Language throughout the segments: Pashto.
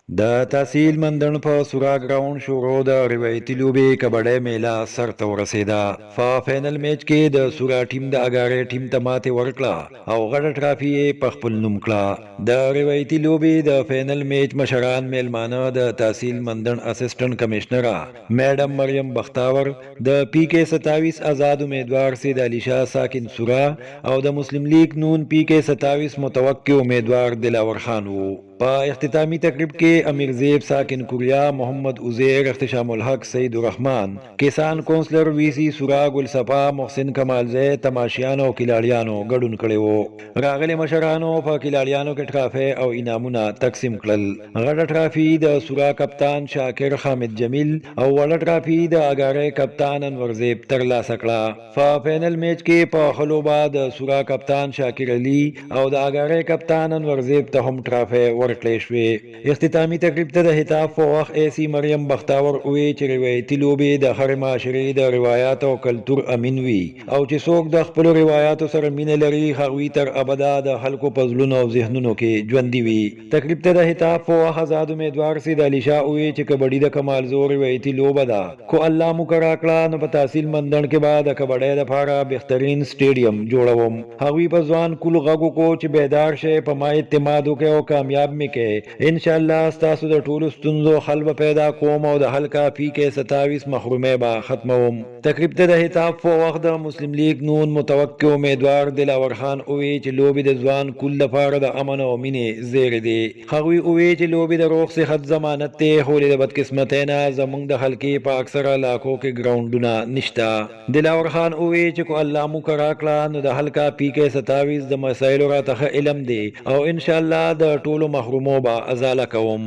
د تحصیل مندن په سورا ګراوند شورو د روایتي لوبې کبډۍ میله سر ته ورسېده. په فینل میچ کې د سورا ټیم د اګارې ټیم ته ماتې ورکړه او غټه ټرافي یې په خپل نوم کړه. د روایتي لوبې د فینل میچ مشران میلمانه د تحصیل مندن اسسټنټ کمشنره میډم مریم بختاور، د پی کې 27 آزاد امیدوار سید علی شاه ساکن سورا او د مسلم لیگ نون پی کې 27 متوقع امیدوار دلاور خان وو. په اختتامی تقریب کې امیر زیب ساکن کوریا، محمد عزیر، اختشام الحق سید الرحمن، کسان کونسلر وی سی سورا ګل صفا، محسن کمال زید، تماشیانو او کلاړیانو ګډون کړي وو. راغلي مشرانو په کلاړیانو کې ټرافي او انعامونه تقسیم کړل. غټه ټرافي د سورا کپتان شاکر حامد جمیل او وړه ټرافي د اګارې کپتان انور زیب ترلاسه کړه. په فینل میچ کې په خلوبا د سورا کپتان شاکر علي او د اګارې کپتان انور زیب ته هم ټرافي ورکړې شوې. اختتامی تقریب ته د خطاب په وخت ایسی مریم بختاور وی چې روایتي لوبې د هر معاشرې د روایت او کلتور امین وي او چې څوک د خپل روایتو سره مینه لري هغوی تر ابدا د خلکو په زړونو او ذهنونو کې ژوندي وي. تقریب ته د خطاب په وخت آزاد امیدوار سید علی شاه وی چې کبډي د کمال زور روایتي لوبه ده، کو الله مو کرا کړه نو په تحصیل مندن کې بعد د کبډۍ لپاره بهترین سټیډیم جوړوم. هغوی په ځوان کول غږو کو چې بیدار شي، په ما اعتماد وکړي او کامیاب می کې ان شاء الله ستاسو د ټولو ستونزو حل به پیدا کوم او د حل کافي کې 27 محرومه به ختموم. تقریب ته د خطاب په وخت د مسلم لیگ نون متوقع امیدوار دلاور خان اوی چې لوبي د ځوان کل لپاره د امن او مینې زیر دی. هغوی اوی چې لوبي د روغ صحت ضمانت ته هولې د بدقسمتۍ نه زمونږ د خلکې په اکثره علاقو کې ګراوندونه نشته. دلاور خان اوی چې کو الله مو کرا کړه نو د حل کافي کې 27 د مسایلو راته علم دی او ان شاء الله د ټولو محروموں با ازالہ کوم.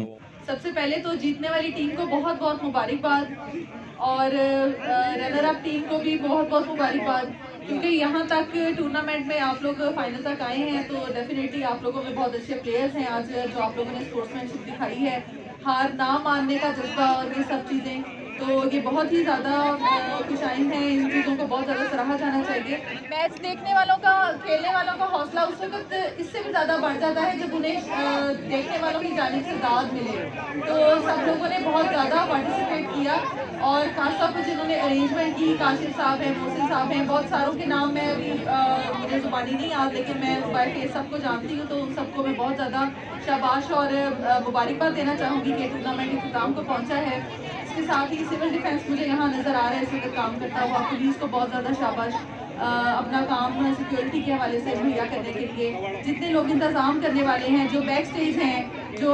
सबसे पहले तो जीतने वाली टीम को बहुत बहुत मुबारकबाद और रनर अप टीम को भी बहुत बहुत मुबारकबाद, क्योंकि यहाँ तक टूर्नामेंट में आप लोग फाइनल तक आए हैं तो डेफिनेटली आप लोगों में बहुत अच्छे प्लेयर्स हैं आज जो आप लोगों ने स्पोर्ट्समैनशिप दिखाई है, हार ना मानने का जज्बा और ये सब चीज़ें, तो ये बहुत ही ज़्यादा खुशाइन है, इन चीज़ों को बहुत ज़्यादा सराहा जाना चाहिए। मैच देखने वालों का, खेलने वालों का हौसला उस वक्त इससे भी ज़्यादा बढ़ जाता है जब उन्हें देखने वालों की जानिब से दाद मिले। तो सब लोगों ने बहुत ज़्यादा पार्टिसिपेट किया और खासतौर पर जिन्होंने अरेंजमेंट की, काशिफ साहब हैं, मोहसिन साहब हैं, बहुत सारों के नाम मैं अभी मुझे ज़ुबानी नहीं याद, लेकिन मैं बाय फेस सबको जानती हूँ, तो उन सबको मैं बहुत ज़्यादा शाबाश और मुबारकबाद देना चाहूँगी कि टूर्नामेंट इख्तिताम को पहुँचा है। इसके साथ ही सिविल डिफेंस मुझे यहाँ नज़र आ रहा है इस वक्त काम करता हुआ, पुलिस को बहुत ज़्यादा शाबाश अपना काम सिक्योरिटी के हवाले से मुहैया करने के लिए, जितने लोग इंतज़ाम करने वाले हैं, जो बैक स्टेज हैं, जो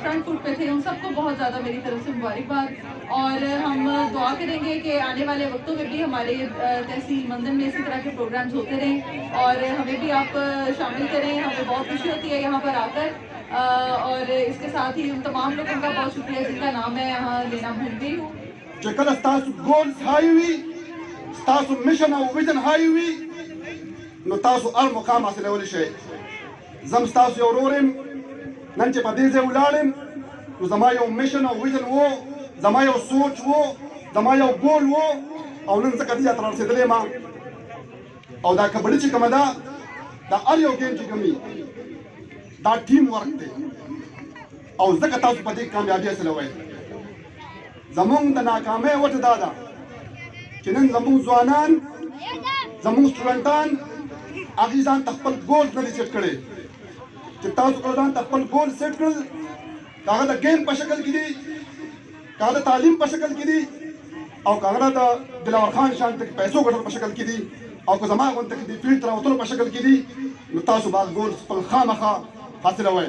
फ्रंट फुट पे थे, उन सबको बहुत ज़्यादा मेरी तरफ से मुबारकबाद। और हम दुआ करेंगे कि आने वाले वक्तों में भी हमारे तहसील मंदन में इसी तरह के प्रोग्राम्स होते रहें और हमें भी आप शामिल करें। हमें बहुत खुशी होती है यहाँ पर आकर और इसके साथ ही उन तमाम लोगों का बहुत शुक्रिया जिनका नाम मैं यहाँ लेना भूल गई हूँ। कल गोल्स हाई हुई, तासु मिशन और विजन हाई हुई, नो तासु अल मुकाम हासिल होने शे। जम तासु योरोरिम, नंचे पदेजे उलालिम, तो जमायो मिशन और विजन वो, जमायो सोच वो, जमायो गोल वो, और नंचे कदिया तरह से दिले मां, और दा कबड्डी चिकमदा, दा आलियो गेम चिकमी, दा टीम वर्क थे, और ज़का तासु पदे कामयाबी हासिल हुए। जमुंग दा नाकामे वट दादा, किनन जमुंग ज़वानान, जमुंग स्टूडेंटान, आगिज़ान तख्पल गोल नदी सेट करे, चित्तासु करदान तख्पल गोल सेट कर, कागज़ गेम पशकल की दी, कागज़ तालीम पशकल की दी, और कागज़ दिलावर खान शान तक पैसों का पशकल की दी, और को जमा कौन तक दी फील्ड तरह उतर पशकल की दी, नुतासु बाग गोल पल खाम खा हासिल हुए।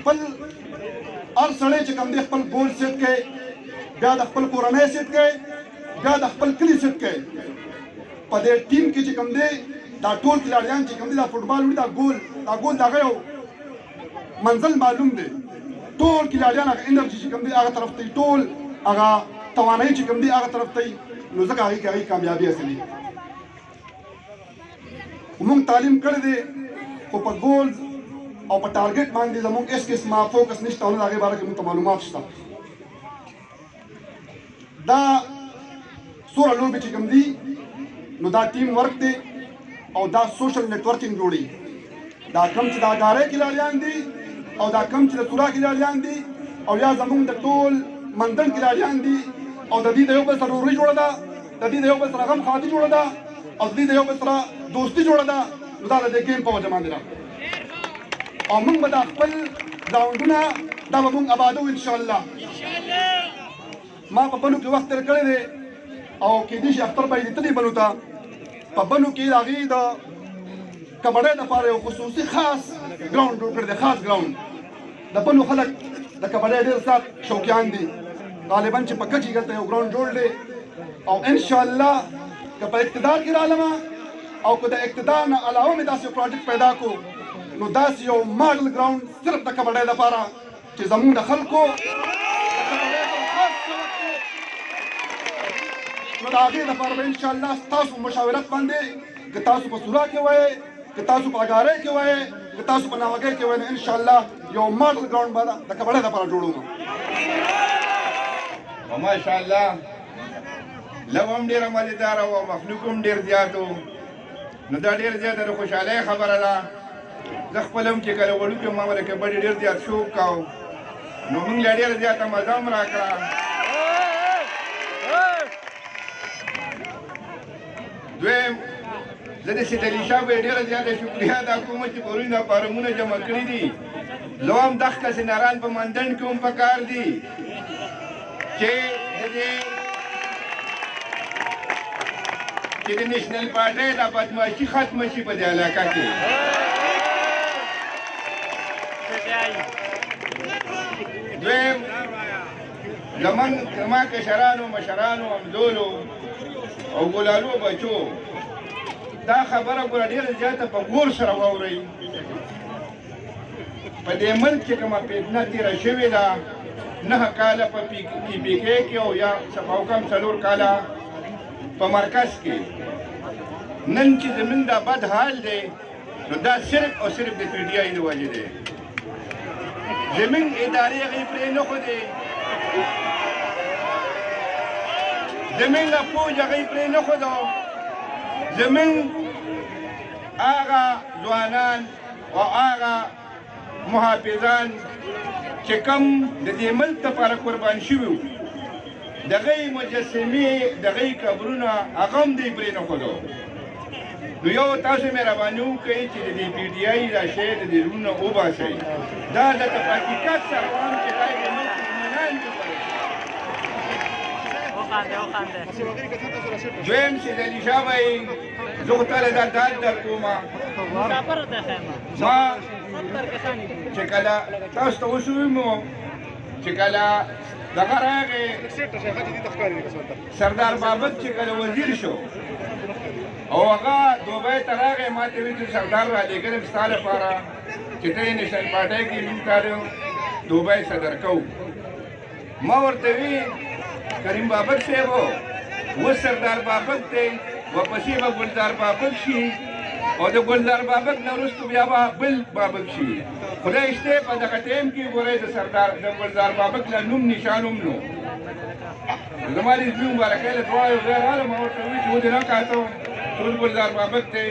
पल और सड़े चिकम दे पल गोल सेट के, ब्याद पल कोरने सेट के, ब्याद पल क्ली सेट के, पदे टीम की चिकम दे दा टोल खिलाड़ियां चिकम दे दा फुटबॉल उड़ी दा गोल दा गयो मंजिल मालूम दे टोल खिलाड़ियां आगे एनर्जी चिकम दे आगे तरफ तई टोल आगा तवानाई चिकम दे आगे तरफ तई नुज़क आगे कामयाबी हासिल उमंग तालीम कर दे को पर गोल और पर टारगेट मान दे जमुंग इस किस मा फोकस निश्ता होने आगे बारे के मुझे मालूमात शिता दा सोरा लोग भी चिकम दी नो दा टीम वर्क दे और दा सोशल नेटवर्किंग जोड़ी دا کم چې د اګارۍ کلاړیان دي او دا کم چې د سورا کلاړیان دي او یا زمونږ د ټول مندن کلاړیان دي او د دې د یو بل سره وروري جوړه ده، د دې د یو بل سره غم خادي جوړه ده او د دې د یو بل سره دوستي جوړه ده. نو دا د دې ګیم په وجه باندې ده او موږ به دا خپل ګراونډونه دا به موږ آبادو انشاءالله. ما په بنو کې وخت تېر کړی دی او کېدای شي اختر به یې لیدلی بنو ته. په بنو کې د هغې د کبډۍ دپاره یو خصوصي خاص ګراونډ جوړ کړی دی، خاص ګراونډ. د بنو خلک د کبډۍ ډېر زیات شوقیان دي. غالبا چې په کچې دلته یو ګراونډ جوړ دی او انشاءالله که په اقتدار کې رالمه او که د اقتدار نه علاوه مې داسې پروجیکټ پیدا کړو نو داسې یو ماډل ګراونډ صرف د کبډۍ دپاره چې زموږ د خلکو نو د هغې دپاره به انشاءالله ستاسو مشاورت باندې که تاسو په سورا کې وایئ، که تاسو په اګارۍ کې وایئ، که تاسو په ناوګۍ کې وایئ، نو انشاءالله یو ماډل ګراونډ به د کبډۍ دپاره جوړوو. او ماشاءالله لو هم ډېره مزېداره وه او مخلوق هم ډېر زیات و. نو دا ډېر زیاته د خوشحالۍ خبره ده. زه خپل هم چې کله وړوکی وم ما به د کبډي ډېر زیات شوق کوو نو موږ له ډېره زیاته مزه هم راکړه. دویم زه د سید علي شاه به ډېره زیاته شکریه ادا کوم چې پرون دا فارمونه جمع کړي دي. زه هم دغه سیناران په مندن کې هم پکار دي چې د نیشنل پارټۍ دا بدماشي ختمه شي په دې علاقه کې. دویم زما کشرانو مشرانو همزولو او ګلالو بچو دا خبره ګوره ډېره زیاته په غور سره واورئ. په دې ملک کې کومه فتنه تېره شوې ده 9 کاله په پي پي کې کې او یا او کم 4 کاله په مرکز کې. نن چې زموږ دا بد حال دی نو دا صرف او صرف د پي ټي آی د وجې دی. زموږ ادارې هغې پرې نه ښودې، زموږ فوج هغې پرې نه ښودو، زموږ هغه ځوانان او هغه محافظان چې کوم د دې ملک لپاره قربان شوي وو د هغې مجسمې د هغې قبرونه هغه هم دوی پرې نه ښودو. نو یو تاسو مهرباني وکړئ چې د دې پي ټي آی دا شی د دې زړونو وباسئ. دا د حقیقت سره وایم چې دا د ملک دښمنان دي. دویم سید علي شاه وایي زه خو تاله دا داد در کومه ما چې کله تاسو ته اوس وویمو چې کله دغه راغی سردار بابک چې کله وزیر شو او هغه دوبۍ ته راغی ما ته ویل چې سردار را لېږلم ستا لپاره چې ته یې نیشنل پارټۍ کې موږ تاله دوبۍ صدر کوو. ما ورته وی کریم بابک صاحب اوس سردار بابک دی ورپسې به ګلزار بابک شي او د ګلزار بابک نه وروسته بیا به بل بابک شي. خدای شته په دغه ټایم کې ګورئ د ګلزار بابک له نوم نشان هم نو زما د زوی مبارکۍ له دعا یو ځای راغلم ما ورته وویل چې ودې نه کاته ټول ګلزار بابک دی.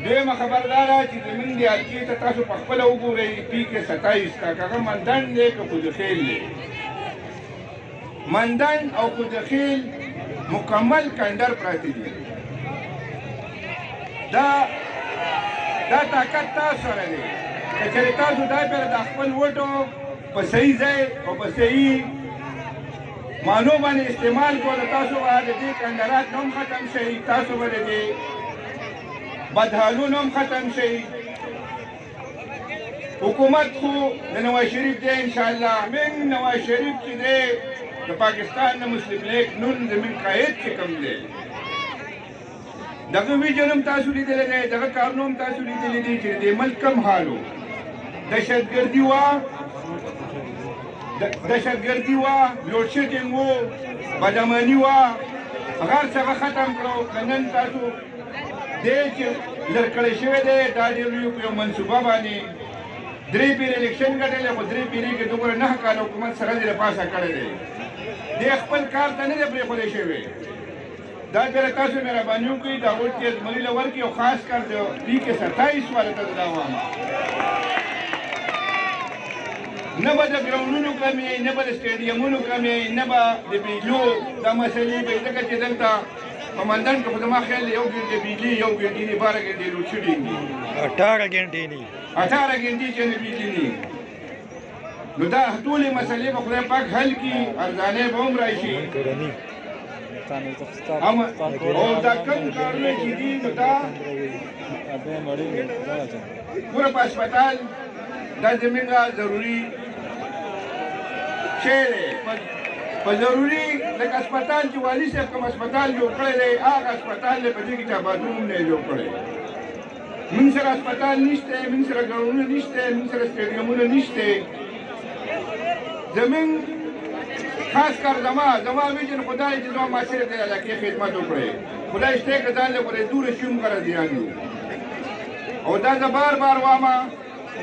دویمه خبر دا ده چې زموږ د حلقې ته تاسو په خپله وګورئ پي کې 27 که هغه مندن دی که خودخیل دی. مندن او خودخیل مکمل کنډر پراته دي. دا طاقت تاسو سره دی که چېرې تاسو دا پرې د خپل وټو په صحیح ځای او په صحیح معنو باندې استعمال کړو نو تاسو به د دې کنډرات هم ختم شي، تاسو به د دې بدحالونه هم ختم شي. حکومت خو د نواز شریف دی انشاءالله. موږ نواز شریف چې دی د پاکستان د مسلم لیگ نن زموږ قائد چې کوم دی دغه ویډیو هم تاسو لیدلی دی، دغه کارونه هم تاسو لیدلی دي چې د دې ملک کم حال و. دهشتګردي وه، لوډ شیډینګ و، بدامني وه، هغه هر څه هغه ختم کړو. که نن تاسو دی چې لر کړی شوی دی دا ډېر لوی په یو منصوبه باندې 3 پیر الیکشن ګټلی خو 3 پیرې کې دومره 9 کاله حکومت سره دې له پاسه کړی دی. دی خپل کار ته نه دی پرېښودی شوی. دا بیر تاسو مهرباني وکړئ دا ووټ کې زمري له ورکړي او خاص کر د پي کې 27 والا ته دا وایم نه به د ګراونډونو کمې نه به د سټیډیمونو کمې نه به د بجلو دا مسلې به ځکه چې دلته په مندن کې په زما خیال یو ګنټې بجلي یو ګنټې نه 12 ګنټې لوډ شیډینګ دي 18 غنټې نه 18 ګنټې چې نه بجلي نه نو دا ټولې مسلې به خدای پاک حل کړي ارزانه به هم راشي او دا کم کارونه چې دي نو دا پوره په هسپتال دا زموږ ضروري شی دی په ضروري لکه هسپتال چې والي صاحب کوم هسپتال جوړ کړی دی هغه هسپتال دی په دې کې چا باتروم نه جوړ کړی موږ سره هسپتال نشته موږ سره ګراونډونه نشته موږ سره سټیډیمونه نشته زموږ خاص کر زما ویژن خدای چې زما معاشره د علاقې خدمت وکړي خدای شته که ځان له ورې دور شوم غرضیان دي او دا زه بار بار وامه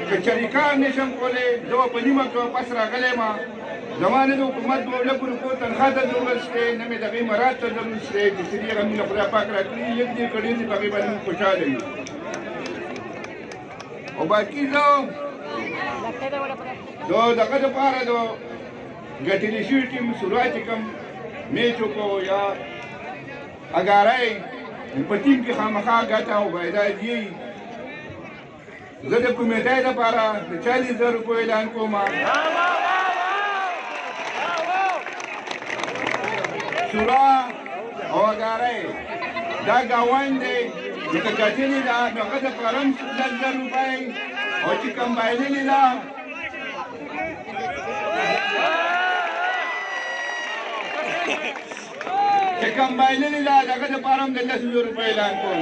که چېرې کار نشم کولی زه به په نیمه کې واپس راغلی یم زما نه د حکومت 2 لکو روپیو تنخوا ته ضرورت شته نه مې د هغې مراد ته ضرورت شته چې څه دي هغه مې له خدای پاک راکړي لږ دې کړي دي په هغې باندې موږ خوشحاله یو او باقي زه د دغه دپاره د ګټلې شوي ټیم سورا چې کوم میچ وکړو یا اګارۍ په ټیم کې خامخا ګټه او باید یي زه د کمیټې دپاره د 40,000 روپیو اعلان کوم سورا او اګارۍ دا ګاونډ دی چې که ګټلې ده نو هغه دپاره هم 10,000 روپۍ او چې کوم بایللې ده چې کوم بایللې ده د هغه دپاره هم د 10,000 روپۍ اعلان کوم